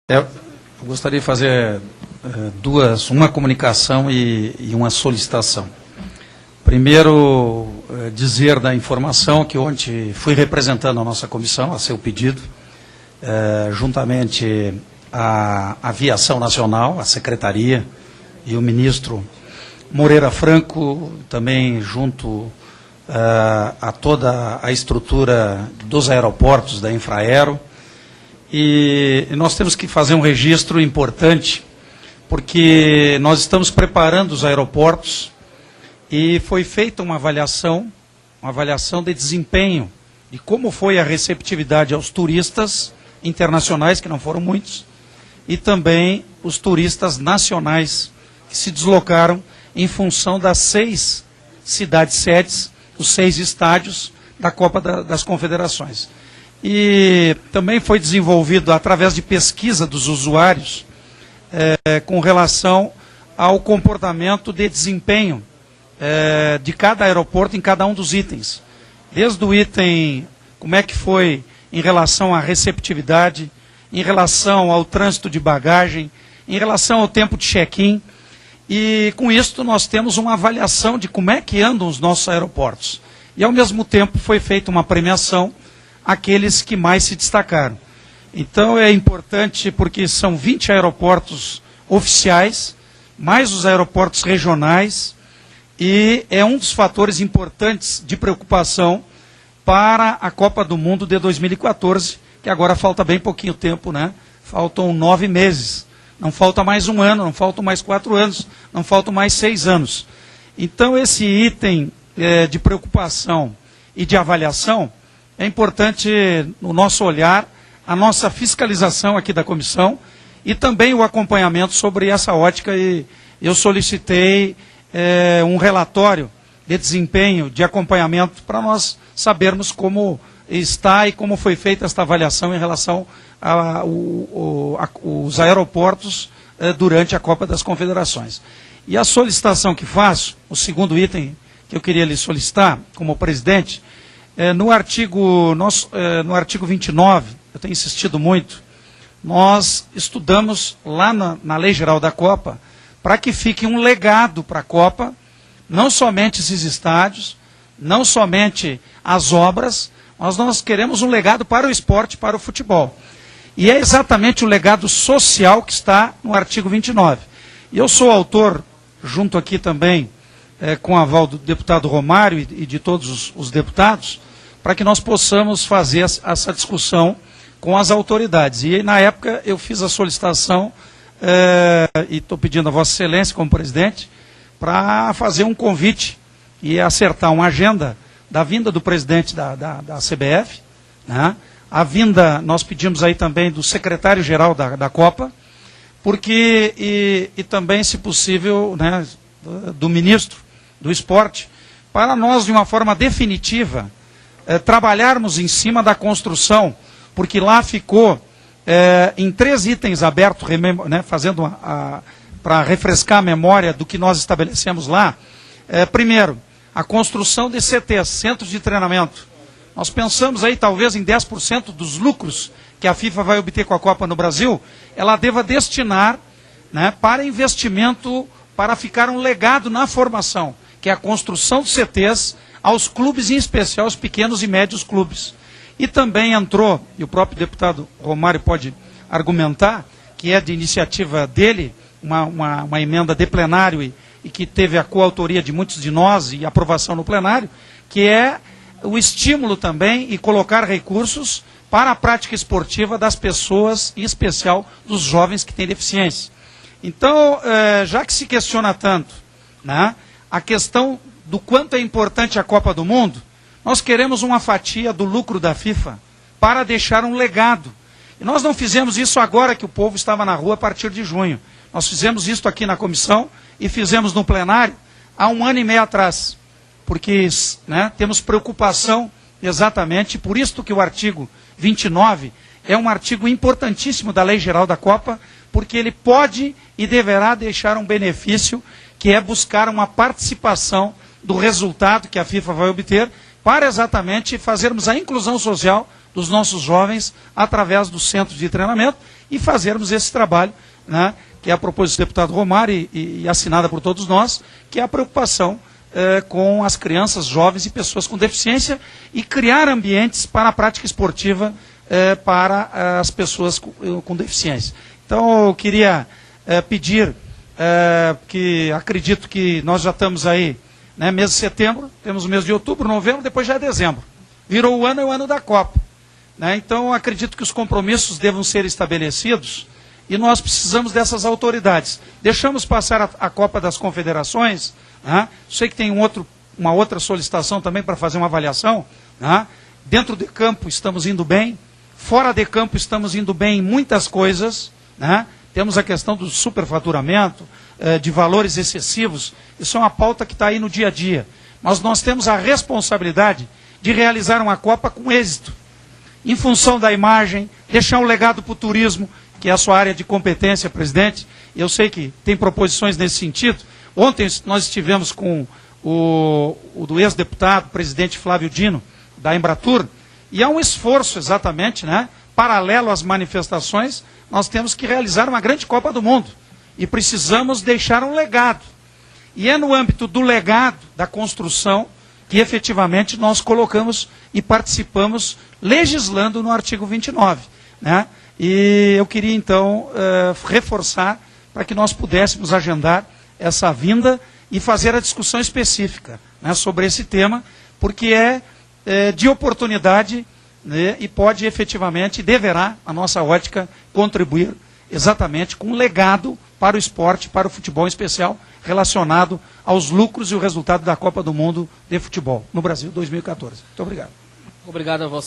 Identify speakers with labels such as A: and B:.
A: Eu gostaria de fazer uma comunicação e uma solicitação. Primeiro, dizer da informação que ontem fui representando a nossa comissão, a seu pedido, juntamente à Aviação Nacional, a Secretaria e o ministro Moreira Franco, também junto a toda a estrutura dos aeroportos da Infraero. E nós temos que fazer um registro importante, porque nós estamos preparando os aeroportos e foi feita uma avaliação de desempenho, de como foi a receptividade aos turistas internacionais, que não foram muitos, e também os turistas nacionais que se deslocaram em função das 6 cidades-sedes, os 6 estádios da Copa das Confederações. E também foi desenvolvido através de pesquisa dos usuários com relação ao comportamento de desempenho de cada aeroporto em cada um dos itens. Desde o item, como é que foi em relação à receptividade, em relação ao trânsito de bagagem, em relação ao tempo de check-in. E com isso nós temos uma avaliação de como é que andam os nossos aeroportos. E ao mesmo tempo foi feita uma premiação àqueles que mais se destacaram. Então é importante porque são 20 aeroportos oficiais, mais os aeroportos regionais, e é um dos fatores importantes de preocupação para a Copa do Mundo de 2014, que agora falta bem pouquinho tempo, né? Faltam 9 meses. Não falta mais um ano, não faltam mais 4 anos, não faltam mais 6 anos. Então esse item de preocupação e de avaliação é importante no nosso olhar, a nossa fiscalização aqui da comissão e também o acompanhamento sobre essa ótica. E eu solicitei um relatório de desempenho, de acompanhamento, para nós sabermos como está e como foi feita esta avaliação em relação aos aeroportos durante a Copa das Confederações. E a solicitação que faço, o segundo item que eu queria lhe solicitar, como presidente, no artigo 29, eu tenho insistido muito, nós estudamos lá na Lei Geral da Copa, para que fique um legado para a Copa, não somente esses estádios, não somente as obras, mas nós queremos um legado para o esporte, para o futebol. E é exatamente o legado social que está no artigo 29. E eu sou autor, junto aqui também, com o aval do deputado Romário e de todos os deputados, para que nós possamos fazer essa discussão com as autoridades. E na época eu fiz a solicitação, e estou pedindo a Vossa Excelência, como presidente, para fazer um convite e acertar uma agenda da vinda do presidente da CBF, né? A vinda, nós pedimos aí também do secretário-geral da Copa, porque, e também, se possível, né, do ministro do esporte, para nós, de uma forma definitiva, trabalharmos em cima da construção, porque lá ficou em 3 itens abertos, né, fazendo para refrescar a memória do que nós estabelecemos lá. Primeiro, a construção de CTs, centros de treinamento. Nós pensamos aí talvez em 10% dos lucros que a FIFA vai obter com a Copa no Brasil, ela deva destinar, né, para investimento, para ficar um legado na formação, que é a construção de CTs aos clubes, em especial aos pequenos e médios clubes. E também entrou, e o próprio deputado Romário pode argumentar, que é de iniciativa dele, uma emenda de plenário e que teve a coautoria de muitos de nós e aprovação no plenário, que é o estímulo também e colocar recursos para a prática esportiva das pessoas, em especial dos jovens que têm deficiência. Então, já que se questiona tanto, né, a questão do quanto é importante a Copa do Mundo, nós queremos uma fatia do lucro da FIFA para deixar um legado. E nós não fizemos isso agora que o povo estava na rua a partir de junho. Nós fizemos isso aqui na comissão e fizemos no plenário há 1 ano e meio atrás. Porque, né, temos preocupação exatamente, por isso que o artigo 29 é um artigo importantíssimo da Lei Geral da Copa, porque ele pode e deverá deixar um benefício, que é buscar uma participação do resultado que a FIFA vai obter, para exatamente fazermos a inclusão social dos nossos jovens através do centro de treinamento, e fazermos esse trabalho, né, que é a proposição do deputado Romário e assinada por todos nós, que é a preocupação com as crianças, jovens e pessoas com deficiência e criar ambientes para a prática esportiva para as pessoas com deficiência. Então, eu queria pedir que acredito que nós já estamos aí, né, mês de setembro, temos o mês de outubro, novembro, depois já é dezembro. Virou o ano, é o ano da Copa. Né? Então, acredito que os compromissos devam ser estabelecidos e nós precisamos dessas autoridades. Deixamos passar a Copa das Confederações, né? Sei que tem uma outra solicitação também para fazer uma avaliação. Né? Dentro de campo estamos indo bem, fora de campo estamos indo bem em muitas coisas. Né? Temos a questão do superfaturamento, de valores excessivos, isso é uma pauta que está aí no dia a dia. Mas nós temos a responsabilidade de realizar uma Copa com êxito, em função da imagem, deixar um legado para o turismo, que é a sua área de competência, presidente. Eu sei que tem proposições nesse sentido. Ontem nós estivemos com o do ex-deputado, presidente Flávio Dino, da Embratur, e há um esforço exatamente, né, paralelo às manifestações, nós temos que realizar uma grande Copa do Mundo. E precisamos deixar um legado. E é no âmbito do legado, da construção, que efetivamente nós colocamos e participamos legislando no artigo 29. Né? E eu queria então reforçar para que nós pudéssemos agendar essa vinda e fazer a discussão específica, né, sobre esse tema, porque é de oportunidade, né, e pode efetivamente, deverá, a nossa ótica, contribuir exatamente com um legado para o esporte, para o futebol em especial, relacionado aos lucros e o resultado da Copa do Mundo de Futebol no Brasil 2014. Muito obrigado.
B: Obrigado a você.